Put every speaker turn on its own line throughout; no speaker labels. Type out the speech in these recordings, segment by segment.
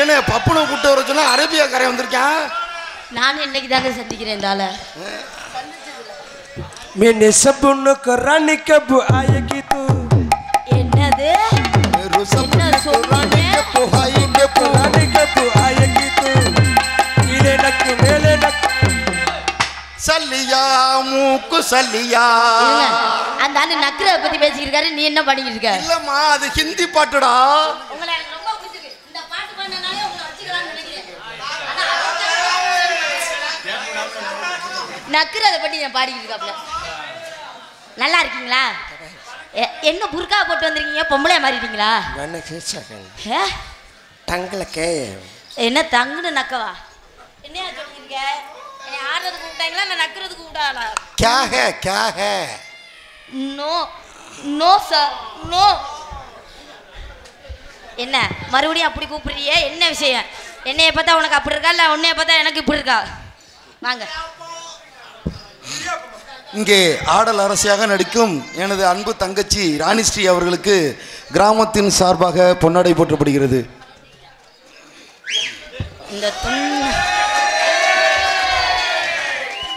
என்ன பப்புனை கூட்ட வர சொன்னா அரேபியா கரை வந்திருக்கான்.
நான் இன்னைக்கு தாங்க சந்திக்கிறேன் இந்த ஆளை.
मैंने सबनों को रानी कब आएगी तू
என்னது என்ன சொல்றீங்க
रानी कब आएगी तू इले नक मेले नक
சல்லியா மூக்கு சல்லியா.
அந்த ஆளு நக்கற பத்தி பேசிட்டு இருக்காரு, நீ என்ன பண்ணிட்டு இருக்க?
இல்லம்மா அது ஹிந்தி பாட்டுடா.
உங்களை எனக்கு ரொம்ப பிடிச்சிருக்கு. இந்த பாட்டு பண்ணனாலே உங்களை வச்சுக்கலாம்னு நினைக்கிறேன். நக்கறத பத்தி நான் பாடிட்டு இருக்காப்ல. நல்லா இருக்கீங்களா? என்ன புர்கா போட்டு வந்திருக்கீங்க? பொம்பளையா மாறிட்டீங்களா?
मैंने खींचा है टंगल के
என்ன தங்குன நக்கவா? என்னையா சொல்றீங்க? என்னை ஆடுறதுக்கு கூப்பிட்டாங்களா நான் நக்கறதுக்கு கூப்பிட்டாளா?
क्या है
நோ நோ சார் நோ. என்ன மறுபடியும் அப்படி கூப்பிடுறியே, என்ன விஷயம்? என்னைய பார்த்தா உனக்கு அப்படி இருக்கா இல்லை உன்னைய பார்த்தா எனக்கு இப்படி இருக்கா? வாங்க.
இங்கே ஆடல் அரசியாக நடிக்கும் எனது அன்பு தங்கச்சி ராணிஸ்ரீ அவர்களுக்கு கிராமத்தின் சார்பாக பொன்னாடை போற்றப்படுகிறது.
இந்த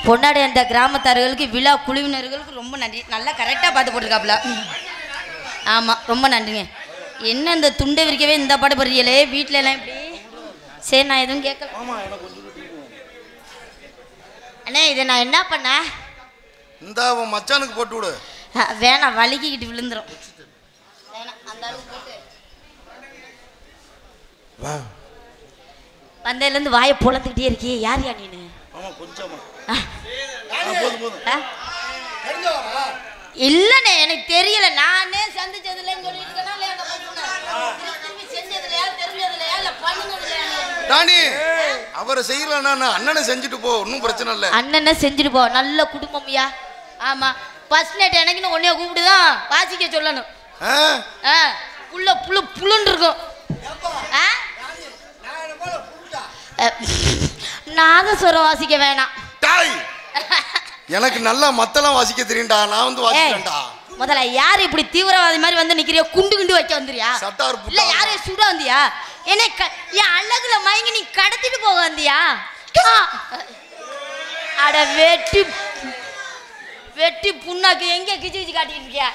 பொன்னாடை அந்த கிராமத்தார்களுக்கு விழா குழுவினர்களுக்கு ரொம்ப நன்றி. நல்லா கரெக்டாக பாட்டு போட்டிருக்காப்புல. ஆமாம் ரொம்ப நன்றிங்க. என்ன இந்த துண்டை விரிக்கவே இந்த பாட்டு போடுறீங்களே, வீட்டில எல்லாம் இப்படி? சரி நான் எதுவும் கேட்கல. அண்ணே இதை நான் என்ன பண்ணேன்?
இந்த அவன் மச்சானுக்கு போட்டு விடு.
வேணாம் வலிக்கிட்டு விழுந்துரும். வேணாம் அந்த அளவுக்கு போட்டு
वाह
வந்ததுலேருந்து வாயை பொழந்துக்கிட்டே இருக்கியே, யார் யா நீனு? இல்லண்ணே எனக்கு தெரியல, நானே சந்திச்சதுலன்னு சொல்லிட்டு இருக்கேனா இல்லையா? அந்த பொண்ணு செஞ்சதுலையா தெரிஞ்சதுலையா இல்லை பண்ணுனதுலையா?
ராணி அவரை செய்யலன்னா அண்ணனை செஞ்சுட்டு போ, ஒன்றும் பிரச்சனை இல்லை.
அண்ணனை செஞ்சுட்டு போ, நல்ல குடும்பம்யா. ஆமா ஃபர்ஸ்ட் நைட் எனக்குன்னு ஒன்னே கூப்பிட்டுதான் வாசிக்க சொல்லணும். புள்ள புழு புழுன்னு இருக்கும். நாதஸ்வரம் வாசிக்க வேணாம்.
எனக்கு நல்லா மத்தெல்லாம் வாசிக்க தெரியும்டா, நான் வந்து வாசிக்கிறேன்டா.
முதல்ல யாரு இப்படி தீவிரவாதி மாதிரி வந்து நிக்கிறியா? குண்டு குண்டு வைக்க வந்துறியா? இல்ல யாரையும் சுட வந்தியா? என்ன என் அழகுல மயங்கி நீ கடத்திட்டு போக வந்தியா? அட வெட்டி வெட்டி புண்ணாக்கு எங்க கிச்சு கிச்சு காட்டிட்டு இருக்கியா?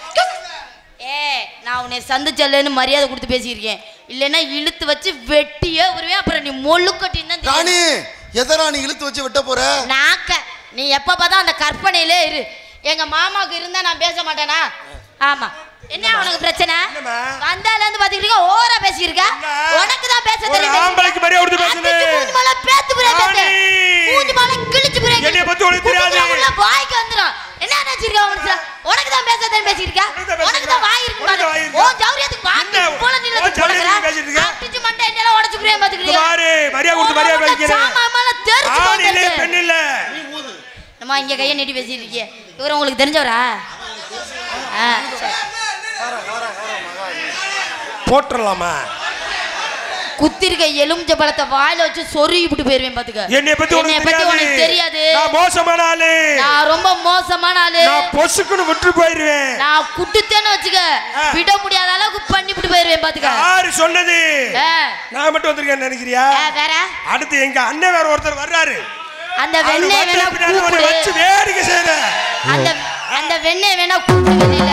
நான் உன்னை சந்திச்சல்லேன்னு மரியாதை கொடுத்து பேசியிருக்கேன். இல்லைன்னா இழுத்து வச்சு வெட்டியே வருவேன். அப்புறம் நீ மொழு கட்டின்னு
ராணி எதரா நீ இழுத்து வச்சு வெட்ட போற?
நாக்க நீ எப்ப பார்த்தா அந்த கற்பனையிலே இரு. எங்க மாமாவுக்கு இருந்தா நான் பேச மாட்டேனா? ஆமா என்ன உனக்கு பிரச்சனை? வந்தால இருந்து பாத்துக்கிட்டு ஓவரா பேசியிருக்க. உனக்கு தான் பேச தெரியும்.
ஆம்பளைக்கு மரியாதை கொடுத்து பேசுனே.
மூஞ்சி மேல பேத்து புரே பேத்து. மூஞ்சி மேல கிழிச்சு புரே.
என்னைய பத்தி உனக்கு தெரியாது.
உள்ள வாய்க்கு வந்துரும். என்ன நினைச்சிருக்க உனக்கு? உனக்கு தான் பேச தெரியும் பேசியிருக்க. உனக்கு தான் வாய் இருக்கு பாரு. ஓ ஜௌரியத்துக்கு வாங்க போல நிலத்து போறடா. அடிச்சு மண்டை என்னல உடைச்சு புரே பாத்துக்கிறியா? பாரு மரியாதை கொடுத்து மரியாதை பேசிக்கிறேன். சாமா மேல தெரிச்சு போறே. ஆண் இல்ல பெண் இல்ல. நீ ஊது. நம்ம இங்க கைய நீட்டி பேசிட்டு இருக்கீங்க. இவர உங்களுக்கு தெரிஞ்சவரா? சரி
போட்டுறலாமா?
குத்திருக்க எலுமிச்ச பழத்தை வாயில வச்சு சொருகிட்டு போயிருவேன் பாத்துக்க.
என்னைய பத்தி உனக்கு தெரியாது. நான் மோசமான ஆளு. நான்
ரொம்ப மோசமான ஆளு. நான்
பொசுக்குன்னு விட்டு போயிருவேன்.
நான் குட்டுத்தேன்னு வச்சுக்க விட முடியாத அளவுக்கு பண்ணிவிட்டு போயிருவேன் பாத்துக்க. யாரு சொன்னது? நான் மட்டும் வந்திருக்கேன்னு நினைக்கிறியா? வேற அடுத்து எங்க அண்ணன் வேற ஒருத்தர் வர்றாரு. அந்த வெண்ணெய் வேணா கூப்பிடு. வச்சு வேடிக்கை செய்ற. அந்த வெண்ணெய் வேணா கூப்பிடு வெளியில.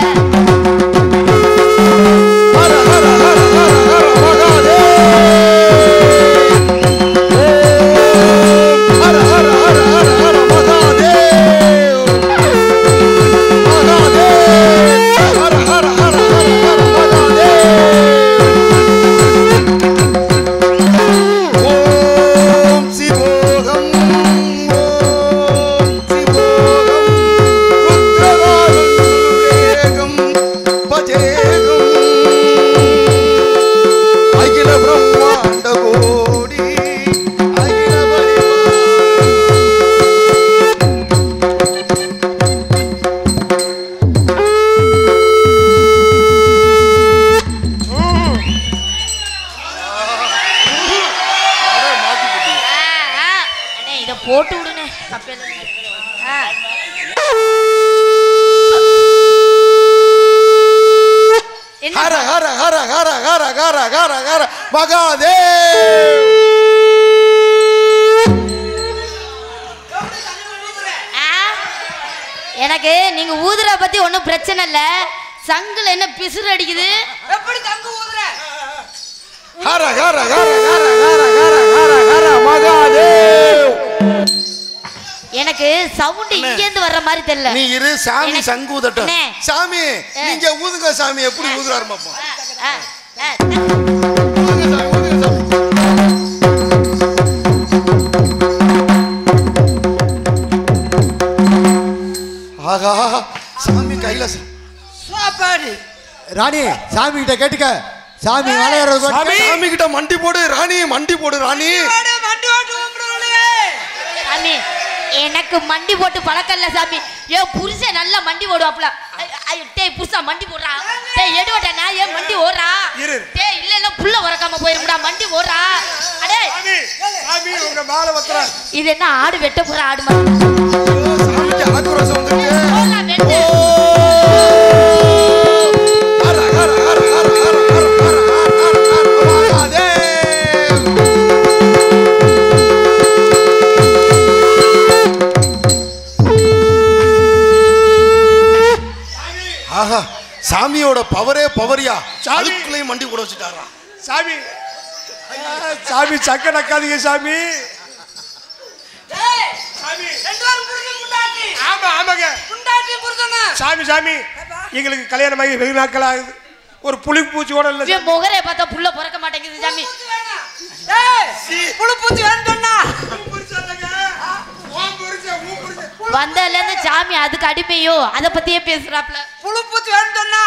ஹர ஹர ஹர ஹர ஹர ஹர ஹர ஹர மகாதேவ்.
எனக்கு நீங்க ஊதுற பத்தி ஒன்றும் பிரச்சனை இல்ல. சங்குல என்ன பிசுறு அடிக்குது? எப்படி சங்கு ஊதுற?
ஹர ஹர ஹர ஹர ஹர ஹர ஹர ஹர மகாதேவ்.
எனக்கு சவுண்ட் இங்க இருந்து வர்ற மாதிரி தெரியல.
நீ இரு சாமி சங்கு ஊதட்டும். சாமி நீங்க ஊதுங்க சாமி. எப்படி ஊதுறாரு பாப்போம். ஆகா சாமி கையில
சாப்பாடு.
ராணி சாமி கிட்ட கேட்டுக்க. சாமி
சாமி கிட்ட மண்டி போடு ராணி. மண்டி போடு ராணி.
சாமி எனக்கு மண்டி போட்டு பழக்கம் இல்ல சாமி. ஏன் புருஷன் நல்லா மண்டி போடுவாப்ல. டேய் புருஷா மண்டி போடுறா. டேய் எடுவடா நான் ஏன் மண்டி ஓடுறா. டேய் இல்ல இல்ல புள்ள வரக்காம போயிரும்டா மண்டி ஓடுறா. அடே
சாமி உங்க மாலை வத்றா.
இது என்ன ஆடு வெட்ட போற ஆடு மாதிரி.
சாமிக்கு ஆக்ரோஷம் வந்துருக்கு.
ஓடா வெட்டு.
ஹர ஹர ஹர ஹர ஹர ஹர ஹர மகாதேவ். ஆஹா சாமியோட பவரே பவரியா. அதுக்குள்ளேயும் மண்டி கூட வச்சுட்டாரா
சாமி. சாமி சக்க நக்காதீங்க சாமி. ஆமா ஆமாங்க சாமி. சாமி எங்களுக்கு கல்யாணம் ஆகி வெகு நாட்கள் ஆகுது. ஒரு புளி பூச்சி கூட இல்ல.
முகரே பார்த்தா புள்ள பிறக்க மாட்டேங்குது சாமி.
புழு பூச்சி வேணும்னா
வந்ததுல இருந்து சாமி அதுக்கு அடிமையோ அத பத்தியே பேசுறாப்ல.
புழு பூச்சி வேணும்னா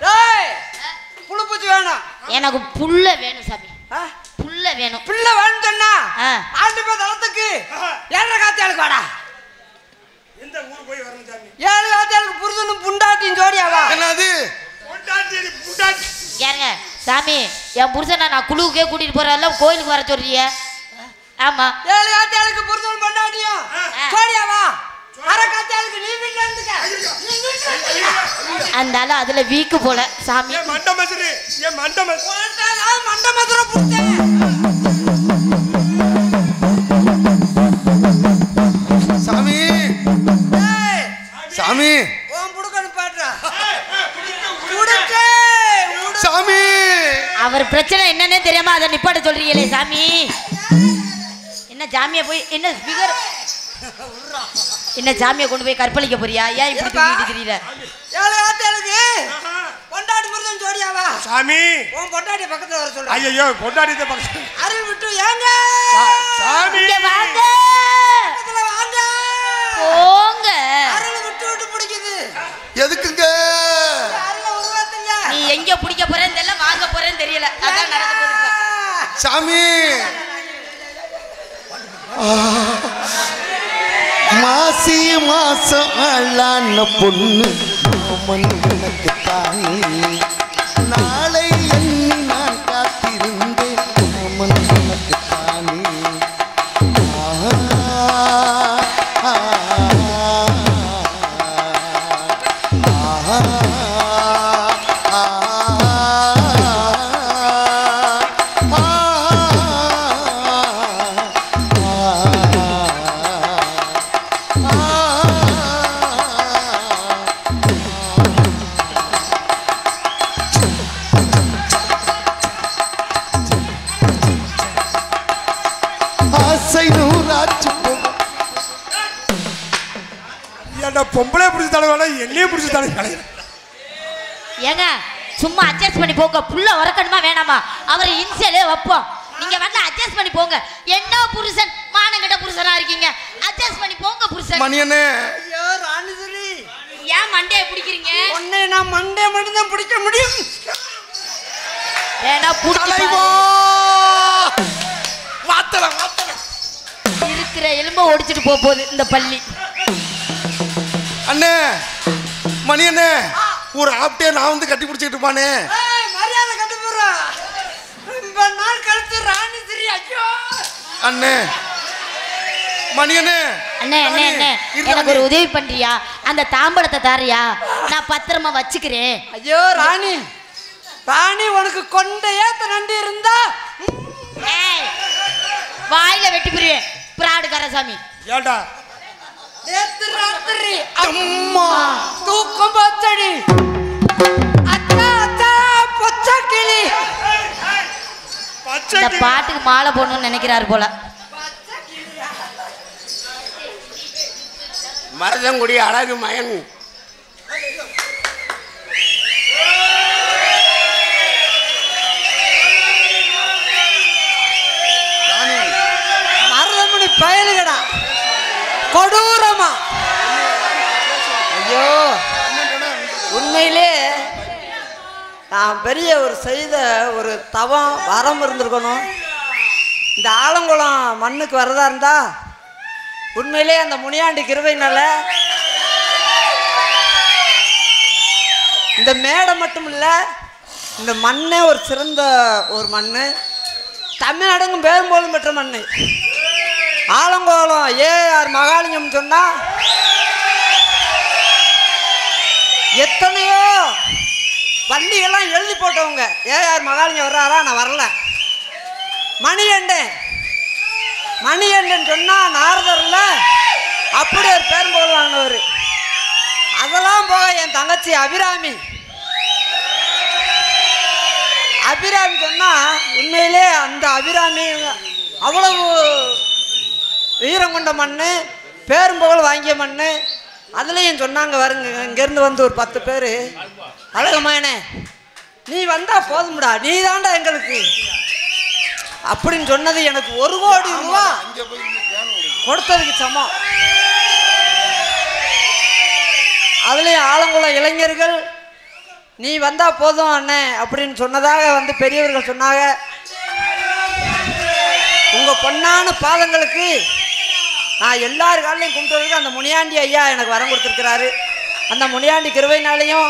டேய் புழு பூச்சி வேணும்.
எனக்கு புள்ள வேணும் சாமி. புள்ள வேணும்.
பிள்ளை வேணும்னா ஆண்டு போய் தளத்துக்கு 7 காத்தியாளுக்கு வாடா.
எந்த ஊர் போய் வரணும் சாமி?
7 காத்தியாளுக்கு புருஷனும் புண்டாட்டியும் ஜோடியாவா?
என்னது
பொண்டாட்டி புண்டாட்டி?
ஏங்க சாமி என் புருஷனை நான் குழுவுக்கே கூட்டிட்டு போறேன்ல கோயிலுக்கு வர சொல்றீங்க. ஆமா
7 காத்தியாளுக்கு புருஷனும் பொண்டாட்டியும் ஜோடியாவா? அரை காத்தியாளுக்கு நீ வீட்ல இருந்துக்க.
அந்த ஆளு அதுல வீக்கு போல சாமி.
ஏ மண்டமசரி ஏ மண்டமசரி
மண்டமதுரை புடிச்சேன்.
சாமி சாமி
ஓம் புடுக்கன்னு பாடுறா. புடுச்சே
சாமி.
அவர் பிரச்சனை என்னன்னே தெரியாம அதை நிப்பாட்ட சொல்றீங்களே சாமி. என்ன ஜாமியை போய் என்ன ஸ்பீக்கர் என்ன ஜாமியை கொண்டு போய் கற்பழிக்க போறியா? ஏன் இப்படி தூக்கிட்டு தெரியல?
7 காத்தியாளுக்கு பொண்டாட்டி புருஷன் ஜோடியாவா?
சாமி
உன் பொண்டாட்டி பக்கத்துல வர சொல்ற.
ஐயோ பொண்டாட்டி பக்கத்துல
அருள் விட்டு ஏங்க
சாமி
இங்க வாங்க
பக்கத்துல வாங்க.
போங்க.
அருள் விட்டு விட்டு பிடிக்குது.
எதுக்குங்க?
அருள் உருவாத்துங்க.
நீ எங்க பிடிக்க போறேன்னு தெரியல வாங்க போறேன்னு தெரியல. அதான் நடக்க போகுது இப்ப.
சாமி மாசி மாசம் ஆளான பொண்ணு மாமன் எனக்கு தானே. நாளை எண்ணி நான் காத்திருந்தேன் மாமன் எனக்கு தானே.
பொம்பளை பிடிச்சி தலைவாள என்னையே பிடிச்சி தலை.
ஏங்க சும்மா அட்ஜஸ்ட் பண்ணி போங்க. புள்ள வரக்கணுமா வேணாமா? அவர் இன்சியலே வைப்போம். நீங்க வந்து அட்ஜஸ்ட் பண்ணி போங்க. என்ன புருஷன் மானங்கட்ட புருஷனா இருக்கீங்க. அட்ஜஸ்ட் பண்ணி போங்க புருஷன்.
மணியனே
ஐயோ ராணிசுரி
ஏன் மண்டையை பிடிக்கிறீங்க?
உன்னை நான் மண்டே மட்டும் தான் பிடிக்க முடியும்.
ஏன்னா
தலைவா வாத்தல வாத்தல
இருக்கிற எலும்ப ஒடிச்சிட்டு போகுது இந்த பள்ளி.
அண்ணே மணியண்ணே ஒரு ஆப்டே நான் வந்து கட்டி பிடிச்சிட்டு இருப்பானே.
மரியாதை கட்டு போறா. ரொம்ப நாள் கழிச்சு ராணிசுரி. ஐயோ
அண்ணே மணியண்ணே
அண்ணே அண்ணே அண்ணே எனக்கு ஒரு உதவி பண்றியா? அந்த தாம்பழத்தை தாரியா? நான் பத்திரமா வச்சுக்கிறேன்.
ஐயோ ராணி ராணி உனக்கு கொண்டையாத்த நண்டு இருந்தா
வாயில வெட்டி புரிவேன் பிராடு கரசாமி.
ஏண்டா
நேத்து ராத்திரி அம்மா தூக்கம் போச்சடி. அத்தா அத்தா பொச்ச கிளி.
இந்த பாட்டுக்கு மாலை போடணும்னு நினைக்கிறாரு போல.
மருதங்குடி அழகு மயன்
மருதமணி பயலுகடா கொடூரமா. ஐயோ உண்மையிலே நான் பெரிய ஒரு செய்த ஒரு தவம் வரம் இருந்திருக்கணும். இந்த ஆலங்குளம் மண்ணுக்கு வரதா இருந்தா உண்மையிலே அந்த முனியாண்டி கிருபையினால இந்த மேடை மட்டும் இல்லை, இந்த மண்ணே ஒரு சிறந்த ஒரு மண். தமிழ்நாடுங்கும் பேரும்போலும் பெற்ற மண் ஆலங்கோலம். ஏஆர் மகாலிங்கம் சொன்னா எத்தனையோ வண்டிகள்லாம் எழுதி போட்டவங்க. ஏஆர் மகாலிங்கம் வர்றாரா? நான் வரல. மணிகண்டன் சொன்னா நாரதர்ல அப்படி ஒரு பேரும்போல் வாங்கினவர். அதெல்லாம் போக என் தங்கச்சி அபிராமி சொன்னா உண்மையிலே அந்த அபிராமி அவ்வளவு வீரம் கொண்ட மண், பேரும்புகழ் வாங்கிய மண். அதுலேயும் சொன்னாங்க வருங்க, இங்கேருந்து வந்து ஒரு 10 பேர், அழகமாயனே நீ வந்தா போதும்டா, நீ தாண்டா எங்களுக்கு அப்படின்னு சொன்னது எனக்கு 1 கோடி ரூபா கொடுத்ததுக்கு சமம். அதுலேயும் ஆலங்குளம் இளைஞர்கள் நீ வந்தா போதும் அண்ணே அப்படின்னு சொன்னதாக வந்து பெரியவர்கள் சொன்னாங்க. உங்க பொன்னான பாதங்களுக்கு நான் எல்லார் காலையும் கும்பிட்டு அந்த முனியாண்டி ஐயா எனக்கு வரம் கொடுத்துருக்கிறாரு. அந்த முனியாண்டி கிருபையினாலையும்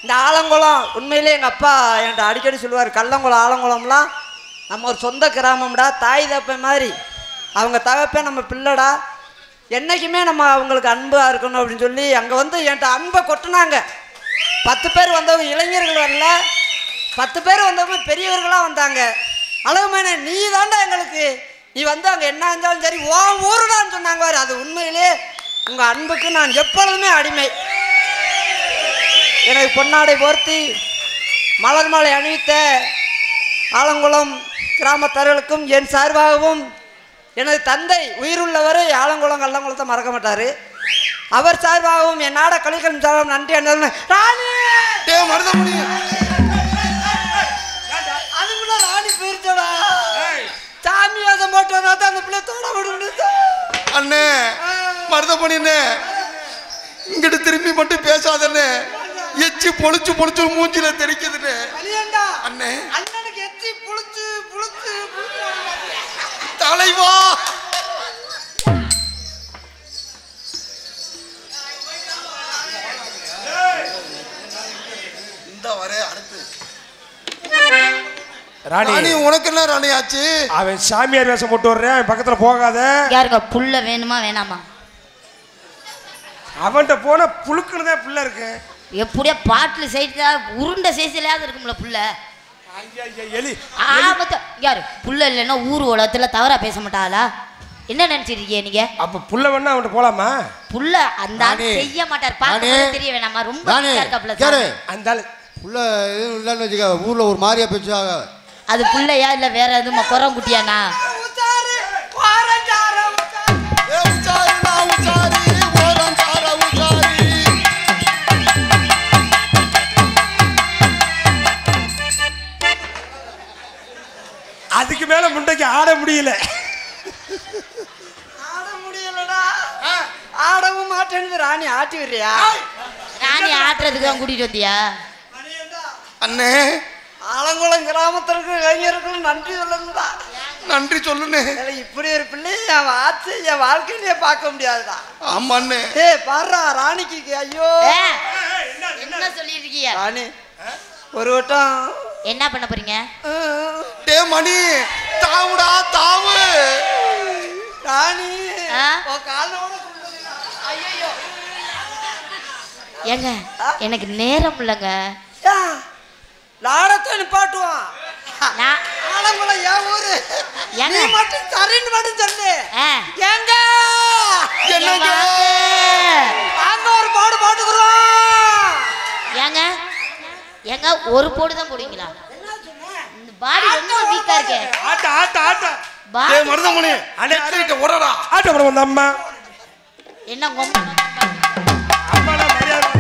இந்த ஆலங்குளம் உண்மையிலே எங்கள் அப்பா என்கிட்ட அடிக்கடி சொல்லுவார், கள்ளங்குளம் ஆலங்குளம்லாம் நம்ம ஒரு சொந்த கிராமம்டா, தாய் தப்பை மாதிரி. அவங்க தகப்பே நம்ம பிள்ளைடா, என்றைக்குமே நம்ம அவங்களுக்கு அன்பாக இருக்கணும் அப்படின்னு சொல்லி அங்கே வந்து என்கிட்ட அன்பை கொட்டினாங்க. 10 பேர் வந்தவங்க இளைஞர்கள் வரல, 10 பேர் வந்தவங்க பெரியவர்களாக வந்தாங்க. அழகுமேனே நீ தாண்டா எங்களுக்கு, நீ வந்து அங்கே என்ன இருந்தாலும் சரி ஓ ஊருடான்னு சொன்னாங்க. அது உண்மையிலே உங்கள் அன்புக்கு நான் எப்பொழுதுமே அடிமை. எனக்கு பொன்னாடை போர்த்தி மலர் மாலை அணிவித்த ஆலங்குளம் கிராமத்தார்களுக்கும் என் சார்பாகவும் எனது தந்தை உயிருள்ளவர் ஆலங்குளம் கள்ளங்குளத்தை மறக்க மாட்டார், அவர் சார்பாகவும் என் நாட கலிக்கல் சார்பாகவும் நன்றி அண்ணன். ராணி அதுக்குள்ள ராணி போயிருச்சடா, சாமி அதை போட்டு அந்த பிள்ளை தோட விடுன்னு.
அண்ணே மருதமணிண்ணே இங்கிட்டு திரும்பி மட்டும் பேசாதண்ணே, எச்சி பொழிச்சு பொழிச்சு மூஞ்சில தெரிக்குதுண்ணே. அண்ணே
அண்ணனுக்கு எச்சி புளிச்சு புளிச்சு
தலைவா இந்த வரே அடுத்து ராணி. உனக்கு என்ன ராணி ஆச்சு?
அவன் சாமியார் வேஷம் போட்டு வர்றேன், பக்கத்துல போகாத.
யாருங்க புள்ள வேணுமா வேணாமா?
அவன்கிட்ட போன புழுக்குன்னு தான் புள்ள இருக்கு.
எப்படியா பாட்டில் சைட்டா உருண்டை சைஸ்லயாவது இருக்கும்ல புள்ள.
எலி
ஆபத்து யாரு புள்ள இல்லைன்னா ஊர் உலகத்துல தவறா பேச மாட்டாளா? என்ன நினைச்சிருக்கீங்க நீங்க?
அப்ப புள்ள வேணா அவன்கிட்ட போலாமா?
புள்ள அந்த செய்ய மாட்டார், பார்க்க தெரிய வேணாமா? ரொம்ப
அந்த
புள்ள எதுவும் இல்லைன்னு வச்சுக்க, ஊர்ல ஒரு மாதிரியா பேசுவாங்க.
அது புள்ளையா இல்ல வேற எதுவும் குரங்குட்டியானா?
அதுக்கு மேல முண்டைக்கு ஆட முடியல.
ஆட முடியலடா, ஆடவும் மாட்டேன்னு ராணி ஆட்டி விடுறியா?
ராணி ஆட்டுறதுக்கு தான் கூட்டிட்டு வந்தியா?
அண்ணே
ஆலங்குளம் கிராமத்திற்கு இளைஞர்களும் நன்றி சொல்லுங்கடா.
நன்றி சொல்லுண்ணே.
இப்படி ஒரு பிள்ளையை என் ஆச்சு என் வாழ்க்கையிலேயே பார்க்க முடியாதுடா.
ஆமா அண்ணே.
பாடுறா ராணிக்கு. ஐயோ
என்ன சொல்லிட்டு இருக்கீங்க?
ராணி ஒரு வட்டம்
என்ன பண்ண போறீங்க?
டே மணி தாவுடா தாவு.
ராணி
ஏங்க எனக்கு நேரம் இல்லைங்க.
லாடத்தை ஆலங்குளம் என் ஊரு. நீ மட்டும் சரின்னு மட்டும் சொல்லு. எங்க
என்னங்க
அங்க ஒரு போடு போட்டுக்கிறோம்.
ஏங்க ஏங்க ஒரு போடு தான் போடுவீங்களா? இந்த பாடி ரொம்ப வீக்கா இருக்கே.
ஆட்ட ஆட்ட ஆட்ட
ஏய் மருதமணி அடேட்ட ஓடடா.
ஆட்ட போட வந்த அம்மா.
என்ன கொம்ப
அம்மாடா மரியாதை.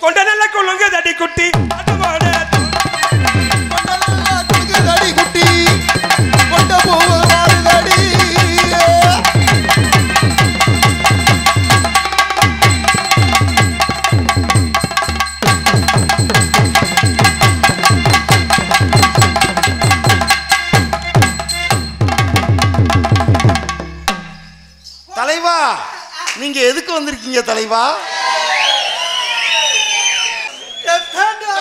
கொண்ட நல்ல கொள்ளுங்க தடி குட்டி ஆட்டமாட
தடி குட்டி கொண்ட போவாருதடி. தலைவா நீங்க எதுக்கு வந்திருக்கீங்க தலைவா?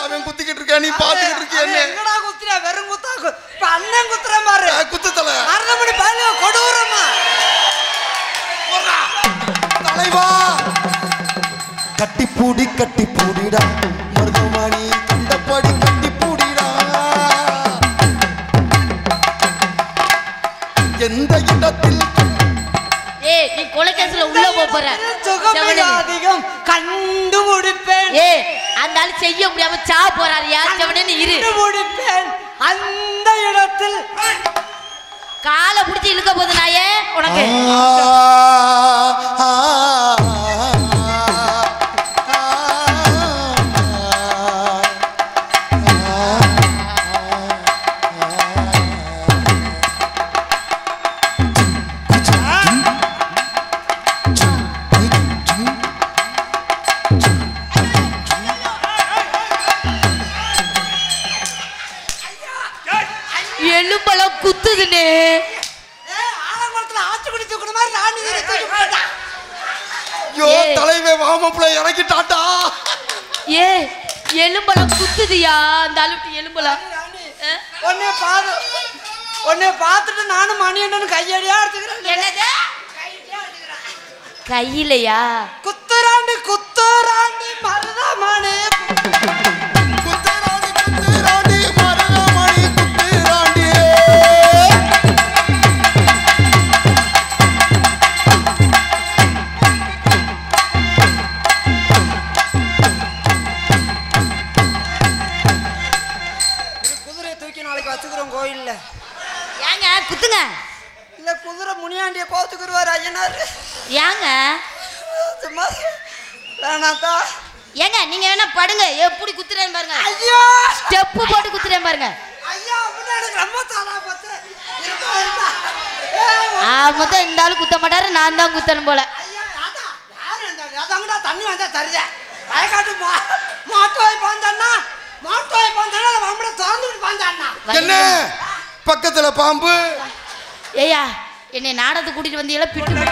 அவன் குத்திக்கிட்டு இருக்கா, நீ பாத்துக்கிட்டு இருக்கியா?
எங்கடா குத்துற? வெறும் குத்தா இப்ப அண்ணன் குத்துறேன் பாரு.
குத்து தலை
மரணமணி பாரு கொடூரமா.
தலைவா கட்டி பூடிடா மருதமணி கண்டபடி கட்டி பூடிடா. எந்த இடத்தில்
நீ கொலைகேஸ்ல உள்ள போற
அதிகம் கண்டு முடிப்பேன்.
அந்த ஆளு செய்ய முடியாம சா போறாரு. யார் செவனேன்னு இரு.
முடிப்பேன் அந்த இடத்தில்
காலை பிடிச்சி இழுக்க போது நாயே உனக்கு. எலும்பெல்லாம் குத்துதுன்னு
ஆலங்குளத்துல ஆச்சு குடி தூக்குற மாதிரி ராணி தூக்கி.
யோ தலைவே வாமப்புல இறக்கிட்டாட்டா.
எலும்பெல்லாம் குத்துதியா அந்த அழுட்டு எலும்பெல்லாம்.
உன்னை பார்த்துட்டு நானும் மணி என்னன்னு கையடியா எடுத்துக்கிறேன்.
என்னது கையிலையா?
குத்துராண்டி குத்துராண்டி மருதமணி
குத்துராண்டி மருதமணி குத்துராண்டி.
குதிரையை தூக்கி நாளைக்கு வச்சுக்கிறோம் கோயில்ல.
ஏங்க குத்துங்க.
இல்ல குதிரை முனியாண்டிய கோத்துக்குருவார் ஐயனார்.
ஏங்க
சும்மா வேணாத்தா.
ஏங்க நீங்க வேணா படுங்க. எப்படி குத்துறேன்னு பாருங்க.
ஐயோ
ஸ்டெப் போட்டு குத்துறேன் பாருங்க.
ஐயா அப்படி எனக்கு ரொம்ப தானா போச்சு.
மொத்தம் இந்த ஆளு குத்த மாட்டாரு. நான் தான் குத்தணும் போல.
ஐயா யாரா யாரு இந்த அதங்கடா தண்ணி வந்தா தருதே. வயக்காட்டு மாட்டோய் பாந்தண்ணா மாட்டோய் பாந்தண்ணா நம்மள தாந்துட்டு பாந்தண்ணா.
என்ன பக்கத்துல பாம்பு?
ஏயா என்னை நாடகத்துக்கு கூட்டிட்டு வந்தீங்களா? பிட்டு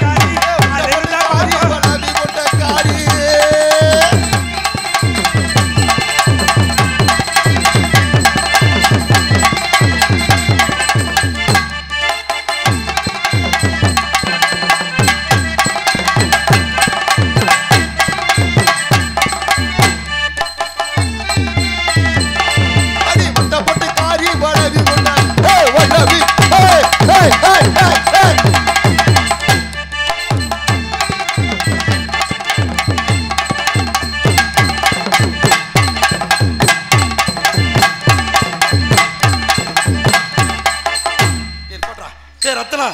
ரத்னா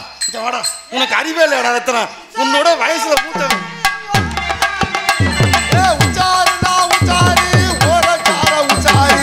வாடா. உனக்கு அறிவே இல்லையாடா ரத்னா? உன்னோட வயசுல மூத்த உச்சாருடா உச்சாரி ஓரக்கார உச்சாரி.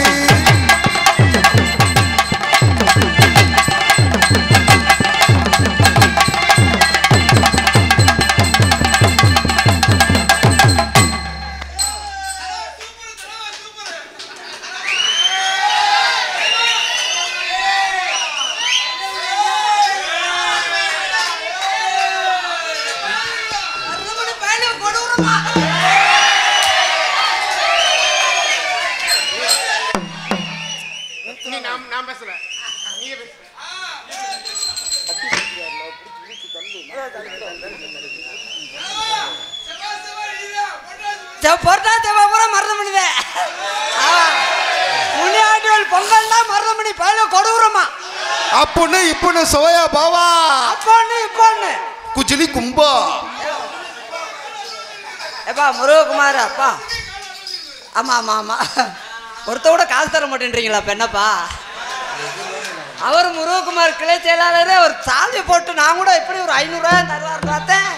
பொருட்டா தேவை பூரா மரணம் பண்ணுவேன். முனியாண்டிகள் பொங்கல்னா மரணம் பண்ணி பயில கொடுக்குறோமா.
அப்புன்னு இப்புன்னு சோயா பாவா
அப்பொண்ணு இப்பொண்ணு
குச்சிலி கும்பா.
எப்பா முருககுமார் அப்பா. ஆமா ஆமா ஆமா ஒருத்த கூட காசு தர மாட்டேன்றீங்களா? அப்ப என்னப்பா அவர் முருககுமார் கிளை செயலாளர். ஒரு சாலையை போட்டு நான் கூட எப்படி ஒரு 500 ரூபாய் தருவார் பார்த்தேன்.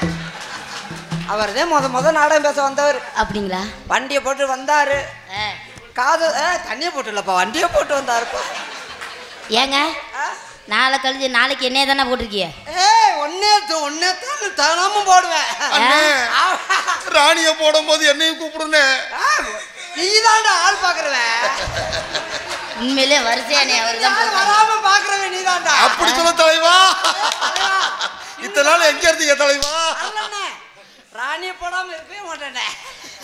அவர் தான் முத நாடகம் பேச வந்தவர்.
அப்படிங்களா?
வண்டியை போட்டு வந்தாரு. காது தண்ணியை போட்டு இல்லப்பா வண்டியை போட்டு வந்தாருப்பா.
ஏங்க நாளைக்கு என்னைய தானே போட்டிருக்கிய?
ஒன்னே தனமும் போடுவேன்.
ராணிய போடும் போது என்னையும் கூப்பிடுனே.
நீதான்டா ஆள் பாக்குறவன்.
உண்மையிலே வரிசையானே அவர்தான்
வராம பாக்குறவன் நீதான்டா.
அப்படி சொல்ல தலைவா. இத்தனை நாள் எங்க இருந்தீங்க தலைவா?
ராணிய போடாம இருக்கவே மாட்டேனே.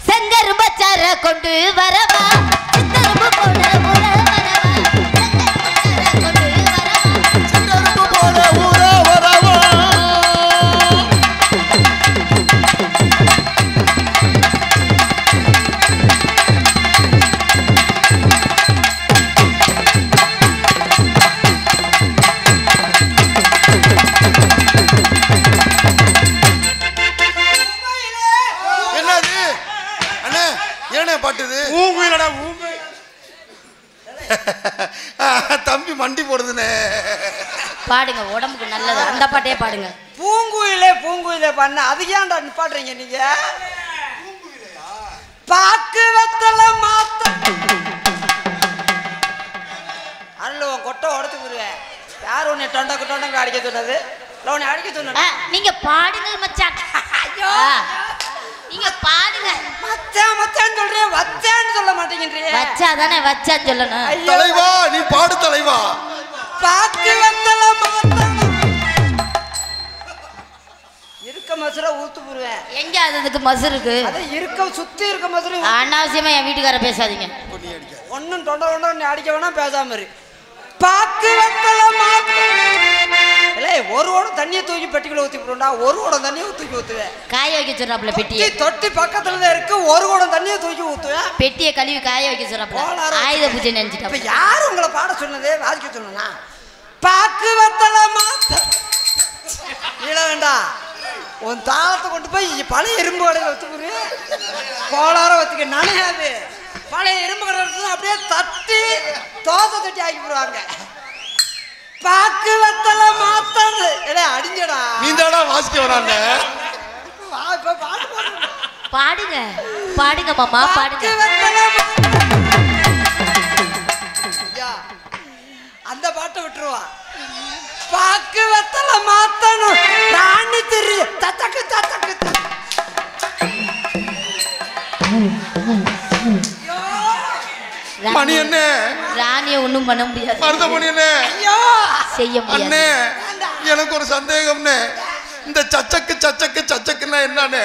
செங்கரும்பு சார கொண்டு வரவா, செங்கரும்பு போல ஊற வரவா,
செங்கரும்பு போல ஊற வரவா. பாட்டுது தம்பி மண்டி போடுதுனே.
பாடுங்க, உடம்புக்கு நல்லது. அந்த பாட்டே பாடுங்க.
பூங்குயிலே பண்ண அதுக்கு ஏன்டா நிப்பாட்டுறீங்க நீங்க? பாக்கு வெத்தல மாத்த அல்ல கொட்டை உடச்சு போடுவேன். யார் உன்னை டொண்டக்கு அடிக்க சொன்னது? உன்னை அடிக்க சொன்ன
நீங்க பாடுங்க மச்சான். ஐயோ நீங்க பாடுங்க.
மச்சான் சொல்றேன், வச்சான்னு சொல்ல மாட்டேங்கிறீங்க.
வச்சாதானே வச்சான்னு சொல்லணும்.
தலைவா நீ பாடு தலைவா.
பாக்கு வெத்தல மாத்த இருக்க மசுரை ஊத்து போடுவேன்.
எங்க அதுக்கு மசுருக்கு?
அது இருக்க சுத்தி இருக்க மசுரை.
அனாவசியமா என் வீட்டுக்கார பேசாதீங்க.
ஒன்னும் தொண்டை அடிக்க வேணா பேசாம இரு. பாக்கு வெத்தல மாத்த ஒரு ஓடம் தண்ணியை தூக்கி பெட்டிக்குள்ள ஊத்தி போடுண்டா. ஒரு ஓடம் தண்ணியை தூக்கி ஊத்துவேன்.
காய வைக்க சொல்றாப்ல பெட்டியை.
தொட்டி பக்கத்துலதான் இருக்கு. ஒரு ஓடம் தண்ணியை தூக்கி ஊத்துவேன்.
பெட்டியை கழுவி காய வைக்க சொல்றாப்ல. ஆயுத பூஜை நினைச்சிட்டா.
இப்ப யாரு உங்களை பாட சொன்னதே? வாசிக்க சொன்னா பாக்கு வெத்தல மாத்த இட வேண்டாம். உன் தாளத்தை கொண்டு போய் பழைய எறும்பு கடையில் வச்சுக்குரு. கோளார வச்சுக்க நனையாது. பழைய எறும்பு கடை அப்படியே தட்டி தோசை தட்டி ஆக்கி போடுவாங்க. பாக்கு வெத்தல மாத்தது அடிஞ்சடா.
நீதாடா வாசிக்க வராங்க.
பாடுங்க மாமா பாடுங்க.
அந்த பாட்டை விட்டுருவா. பாக்கு வெத்தல மாத்தணும் ராணி திரு தத்தக்கு தத்தக்கு.
மணி என்ன
ராணிய ஒண்ணும் பண்ண முடியாது.
மருதமணி என்ன
செய்ய முடியாது.
எனக்கு ஒரு சந்தேகம்னே. இந்த சச்சக்குன்னா என்னன்னு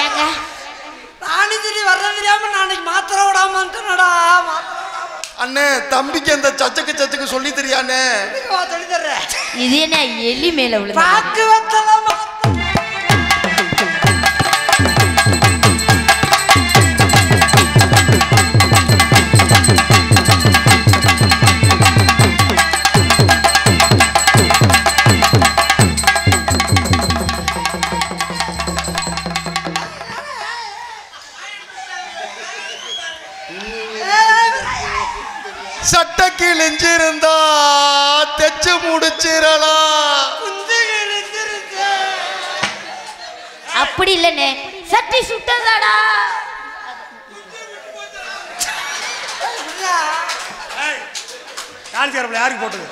ஏங்க
ராணி திரி வர்றது தெரியாம நாளைக்கு மாத்திரை விடாமடா.
அண்ணே தம்பிக்கு அந்த சச்சக்கு சொல்லி தெரியானே.
சொல்லி தர்றேன்.
இது என்ன எலி மேல விழுந்து?
பாக்கு வெத்தல
சட்ட கிழிஞ்சிருந்தா தெச்சு முடிச்சிரலாம்.
அப்படி இல்லனே, சட்டி சுட்டதாடா.
யாருக்கு போட்டது?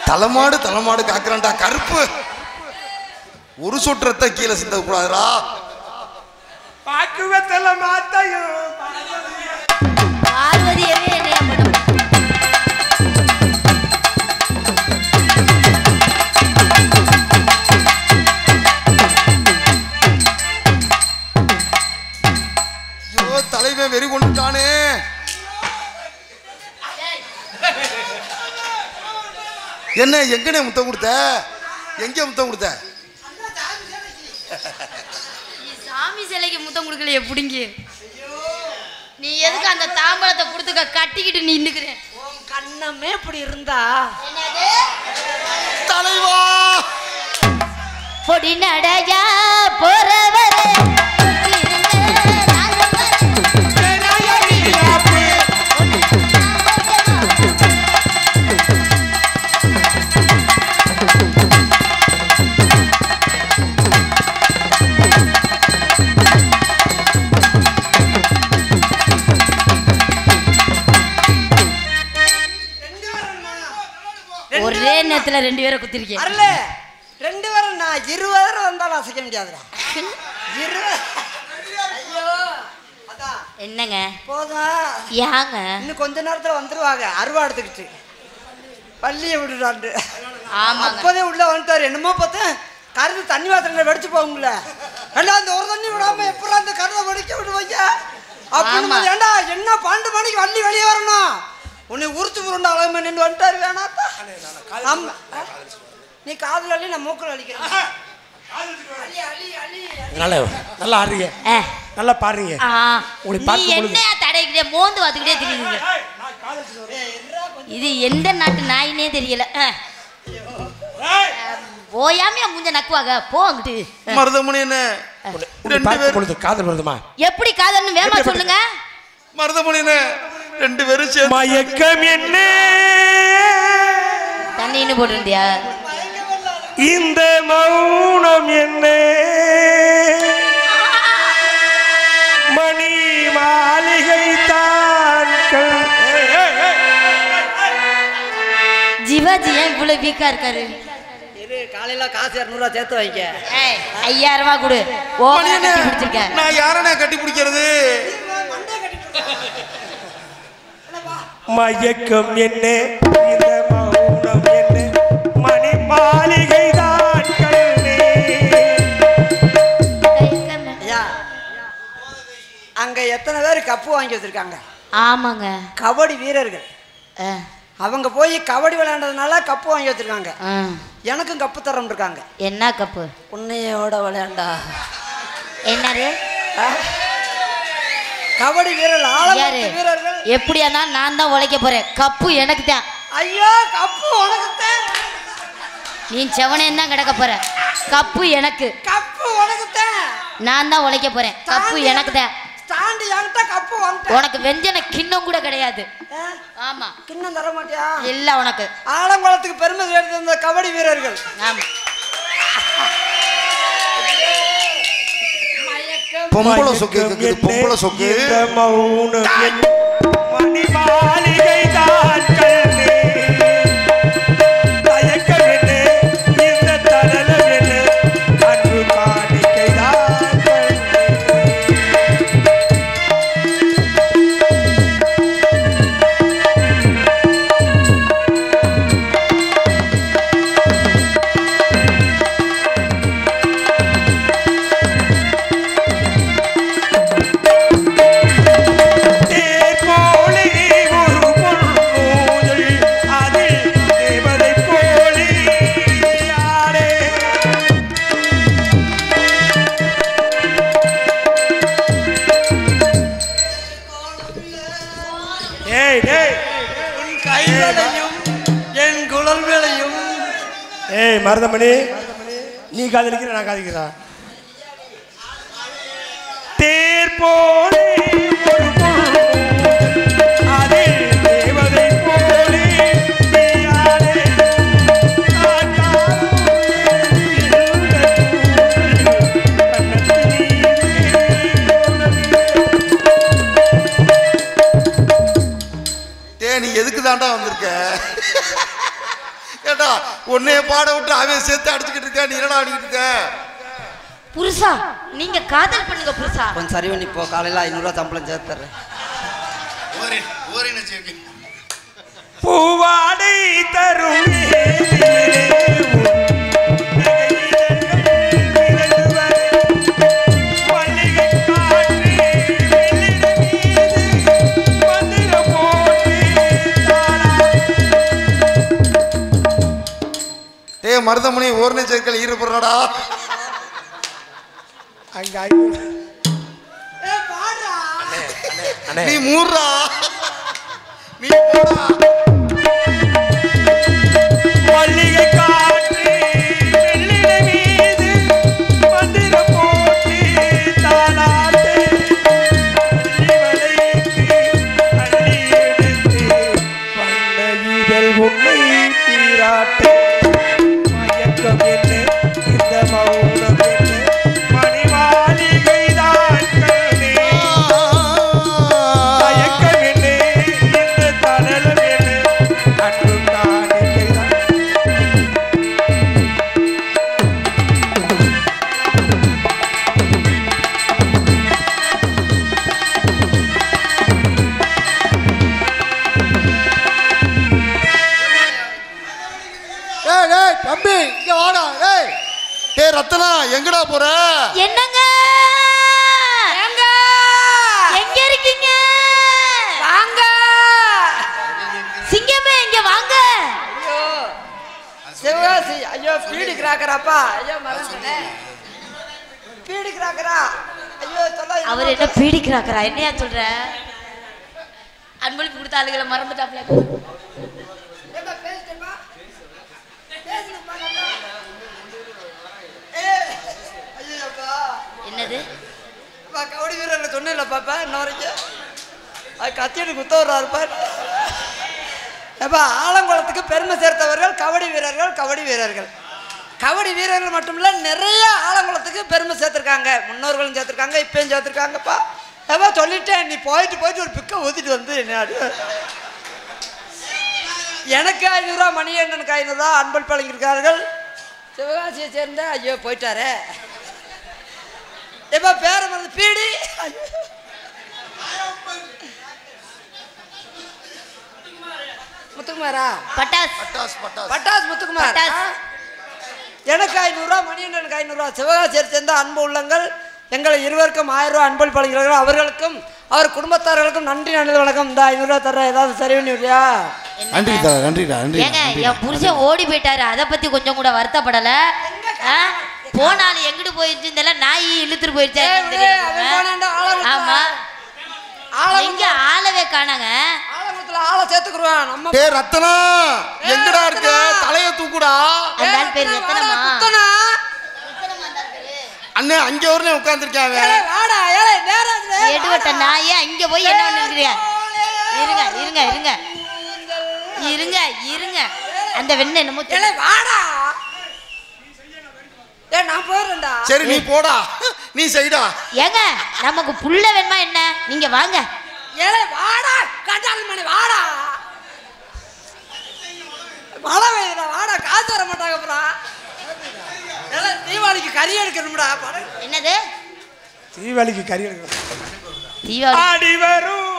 தலைமாடு காக்குறான்டா கருப்பு. ஒரு சொற்றத்தை கீழே சிந்த கூடாதுடா.
பாக்குவத்தல மாத்தையும்
பார்வதியவே என்ன பண்ண?
ஐயோ தலைவன் வெறி கொண்டுட்டானே. என்ன எங்கனே முத்தம் கொடுத்த? எங்க முத்தம் கொடுத்த?
சாமி சிலைக்கு முத்தம் கொடுக்கல எப்படிங்க? நீ எதுக்கு அந்த தாம்பழத்தை கொடுத்துக்க கட்டிக்கிட்டு நீ நின்னுக்கிறேன்?
கண்ணமே இப்படி இருந்தா
தலைவா
பொடி நடையா போறவரே ஒரே நேரத்துல 2 பேரை குத்திருக்கேன்.
அரல 2 பேரும் நான் 20 பேர் வந்தாலும் அசைக்க முடியாதுடா. 20 ஐயோ அதான்
என்னங்க
போதும்.
யாங்க
இன்னும் கொஞ்ச நேரத்துல வந்துருவாங்க அருவா எடுத்துக்கிட்டு பள்ளியை விடுறாண்டு.
ஆமாங்க.
அப்போதே உள்ள வந்துட்டாரு. என்னமோ பார்த்தேன் கருது தண்ணி வாசல்ல வெடிச்சு போகும்ல. ஏண்டா அந்த ஒரு தண்ணி விடாம எப்பறம் அந்த கருதை வெடிக்க விடுவாங்க அப்படின்னு. ஏண்டா என்ன 12 மணிக்கு வள்ளி வெளியே வரணும் உன்னை உறுத்து உருண்டா அழகுமே நின்று வந்துட்டாரு. வேணாத்தா நீ காதுல அள்ளி நான் மூக்கில் அழிக்கிறேன்.
நல்லா ஆடுறீங்க, நல்லா பாடுறீங்க.
நீ என்னையா தடைக்கிட்டே மோந்து பார்த்துக்கிட்டே தெரியுங்க. இது எந்த நாட்டு நாயினே தெரியல. ஓயாமையா முஞ்ச நக்குவாங்க போ அங்கிட்டு.
மருதமணி என்ன
காதல் வருதுமா?
எப்படி காதல்னு வேமா சொல்லுங்க.
மருதமணி என்ன 2 பேரும் சேர்ந்து
மயக்கம் என்ன
தண்ணின்னு போட்டுருந்தியா?
இந்த மௌனம் என்ன மணி மாளிகை தான்.
ஜிவாஜி ஏன் இவ்வளவு வீக்கா இருக்காரு?
காலையில காசு 200 ரூபா சேர்த்து வைக்க.
5000 ரூபா கொடு. ஓவரா கட்டி பிடிச்சிருக்க.
நான் யாரனே கட்டி பிடிக்கிறது?
மயக்கம் என்ன இந்த மௌனம் என்ன மணி மாளிகை தான் கண்ணே.
அங்க எத்தனை பேர் கப்பு வாங்கி வச்சிருக்காங்க?
ஆமாங்க.
கபடி வீரர்கள். அவங்க போய் கபடி விளையாண்டதுனால கப்பு வாங்கி வச்சிருக்காங்க. எனக்கும் கப்பு தரம் இருக்காங்க.
என்ன கப்பு?
உன்னையோட விளையாண்டா.
என்னது?
கபடி வீரர்கள்
எப்படியானா நான் தான் உழைக்க போறேன். கப்பு எனக்கு தான்.
ஐயோ கப்பு உனக்கு தான்.
நீ செவனே தான் கிடக்க போற. கப்பு எனக்கு.
கப்பு உனக்கு தான்.
நான் தான் உழைக்க போறேன். கப்பு எனக்கு தான்.
ஸ்டாண்ட் என்கிட்ட கப்பு வாங்க.
உனக்கு வெஞ்சன கிண்ணம் கூட கிடையாது. ஆமா
கிண்ணம் தர மாட்டியா?
இல்ல உனக்கு.
ஆலங்குளத்துக்கு பெருமை சேர்த்து இந்த கபடி வீரர்கள்.
ஆமா.
பொம்பளை சொக்கு கேக்குது. பொம்பளை சொக்கு.
இந்த மௌனம் மணி மாளிகை தான் கண்ணே. தயக்கம் என்ன இந்த தடலம் என்ன அன்பு காணிக்கை தான் கண்ணே. மருதமணி நீ காதலிக்கிற நான் காதலிக்கிறேன். தேர் போலே அதே தேவதை போலே
நீ எதுக்கு தாண்டா வந்திருக்க? ஏண்டா உன்னைய பாட விட்டு அவன் சேர்த்து அடிச்சுக்கிட்டு இருக்க. நீ என்னடா அடிக்கிட்டு இருக்க?
புருஷா நீங்க காதல் பண்ணுங்க புருஷா.
கொஞ்சம் சரி பண்ணி போ. காலையில 500 ரூபா சம்பளம் சேர்த்து தர்றேன்.
பூவாடை தரும்
மருதமணி ஓர்ணை சேர்க்கல் ஈடுபடுறடா.
அங்க
நீ மூடுறா, நீ போடா.
மல்லிகை காற்று வெள்ளிடை மீது மந்திரம் போட்டு தாலாட்டு வளைக்கு அள்ளி எடுத்து வண்ண இதழ் உன்னை தீராட்டு. மயக்கம் என்ன இந்த மௌனம் என்ன மணிமாளிகை தான் கண்ணே. மயக்கம் என்ன இந்த தடலம் என்ன அன்பும் காணிக்கை தான்.
டேய் டேய் தம்பி இங்க வாடா டேய்.
டேய் ரத்னா, எங்கடா போற?
என்னங்க எங்க இருக்கீங்க?
வாங்க.
சிங்கமே இங்க வாங்க.
ஐயோ சிவகாசி, ஐயோ பீடி கிராக்கராப்பா, ஐயோ மறந்துட்டே. பீடி கிராக்கரா, ஐயோ சொல்ல.
அவர் என்ன பீடிக்கிறாக்கறா? என்னையா சொல்ற? அன்பளிப்பு கொடுத்த ஆளுகளை மறந்துட்டாப்ல.
ஏப்பா பேசுடா. பேசுடா நல்லா. ஐயோப்பா.
என்னது?
பா கபடி வீரர்ல சொன்னேன்ல பாப்பா இன்ன வரைக்கும். அது கத்திட்டு குத்தவராரு பாரு. ஏப்பா ஆலங்குளத்துக்கு பெருமை சேர்த்தவர்கள் கபடி வீரர்கள். கபடி வீரர்கள் கபடி வீரர்கள் மட்டும் இல்லை, நிறைய ஆலங்குளத்துக்கு பெருமை சேர்த்துருக்காங்க. முன்னோர்களும் சேர்த்துருக்காங்க, இப்பயும் சேர்த்துருக்காங்கப்பா. ஏப்பா சொல்லிட்டேன், நீ போயிட்டு போயிட்டு ஒரு பிக்கை ஊற்றிட்டு வந்து எனக்கு 500 ரூபா, மணியண்ணனுக்கு 500 ரூபா அன்பளிப்பு வழங்கியிருக்கார்கள். சிவகாசியை சேர்ந்த ஐயோ போயிட்டாரே. எப்ப பேர வந்து பீடி முத்துக்குமாரா?
பட்டாஸ்
பட்டாஸ் பட்டாஸ்.
பட்டாஸ் முத்துக்குமார்.
பட்டாஸ்.
எனக்கு 500 ரூபா, மணியண்ணனுக்கு 500 ரூபா. சிவகாசியை சேர்ந்த அன்பு உள்ளங்கள் எங்களை இருவருக்கும் 1000 ரூபா அன்பளிப்பு வழங்குகிறார்கள். அவர்களுக்கும் அவர் குடும்பத்தார்களுக்கும் நன்றி நன்றி வணக்கம். இந்த 500 ரூபா தர ஏதாவது சரி பண்ணி விடுறியா?
நன்றிடா நன்றிடா நன்றி.
ஏங்க என் புருஷன் ஓடி போயிட்டாரு, அதை பத்தி கொஞ்சம் கூட வருத்தப்படல. போனாலும் எங்கிட்டு போயிடுச்சு தெரியல, நாய் இழுத்துட்டு போயிடுச்சா என்னன்னு தெரியல. ஆமா எங்க ஆளவே காணாங்க.
ஆலங்குளத்துல ஆளை சேர்த்துக்குருவான் நம்ம.
டேய் ரத்னா, எங்கடா இருக்க? தலைய தூக்குடா.
அந்த ஆள் பேர் எத்தனமா?
அண்ணே அங்க ஒருனே உட்கார்ந்திருக்காங்க.
வாடா ஏலே நேரா
எடுவட்ட நாயே அங்க போய் என்ன பண்ணிருக்கிறியா? இருங்க இருங்க இருங்க இருங்க இருங்க. அந்த வெண்ணெய் என்னமோ
ஏலே வாடா. ஏ நான் போறேன்டா.
சரி நீ போடா, நீ செய்டா.
ஏங்க நமக்கு புள்ள வேணுமா என்ன? நீங்க வாங்க.
ஏலே வாடா கட்டால் மணி வாடா. மழை பெய்யுதுடா வாடா, காசு வர மாட்டாங்க அப்புறம். ஏலே தீபாவளிக்கு கறி எடுக்கணும்டா.
என்னது?
தீபாவளிக்கு கறி எடுக்கணும்.
தீபாவளி
ஆடி வரும்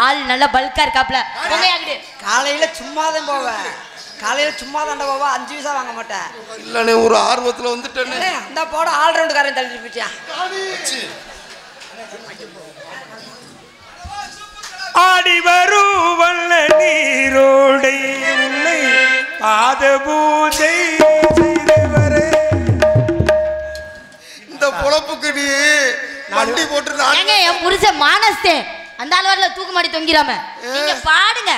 ஆள் நல்லா பல்கா இருக்காப்ல. பொங்கையாங்கிட்டு
காலையில சும்மா தான் போவேன். காலையில சும்மா தாண்டா போவா, 5 பைசா வாங்க மாட்டேன்.
இல்லனே ஒரு ஆர்வத்துல வந்துட்டேனே.
இந்த போட ஆல்ரவுண்ட் காரன் தள்ளிட்டு போயிட்டியா?
ஆடி வரும் வல்ல நீரோடை உன்னை பாத பூஜை செய்தவரே.
இந்த பொழப்புக்கு நீ வண்டி போட்டு
ஏங்க என் புருஷன் மானஸ்தே அந்த ஆள் வரல தூக்கு மாடி தொங்கிராம நீங்க பாடுங்க.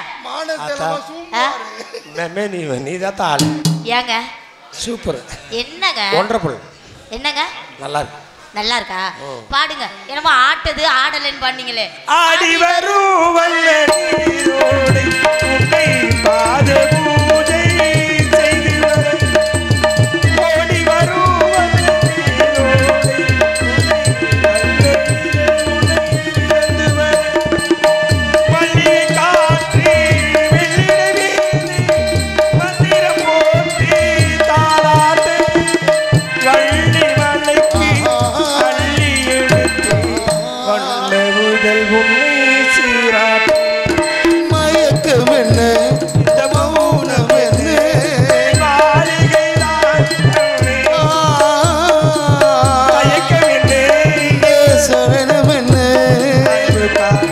நீதான் ஆளு.
ஏங்க
சூப்பர்.
என்னங்க
ஒண்டர்ஃபுல்.
என்னங்க
நல்லா இருக்கு.
நல்லா இருக்கா? பாடுங்க. என்னமோ ஆட்டது ஆடலன்னு பண்ணீங்களே.
ஆடி வரும் வல்ல நீரோடை உன்னை பாத பூஜை செய்தவரே. ஓடி வரும் வல்ல நீரோடை மல்லிகை காற்று வெள்ளிடை மந்திரம் போற்றி தாலாட்டு வள்ளி மலைக்கு அள்ளி எடுத்து வண்ண முதல் உன்னை சீராட்டு.
மயக்கம் என்ன இந்த மௌனம் என்ன
மாளிகை தான் கண்ணே. மயக்கம் என்ன
சரணம் என்ன
அன்புதான்.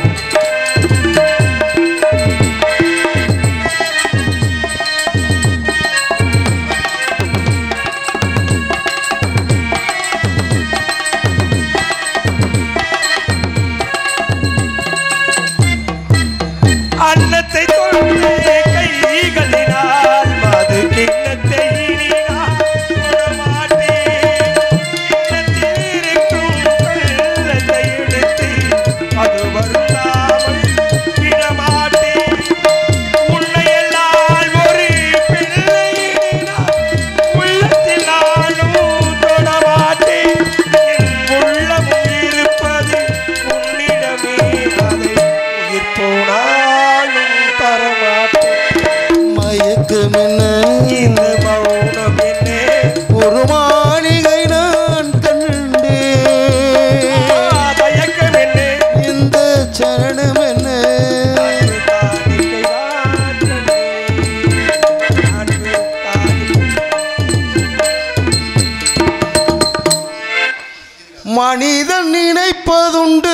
இந்த மௌனம் என்ன
ஒரு மாளிகை நான் கண்டேன்
தயக்கம் என்ன
இந்த சரணம் என்ன மனிதன் நினைப்பதுண்டு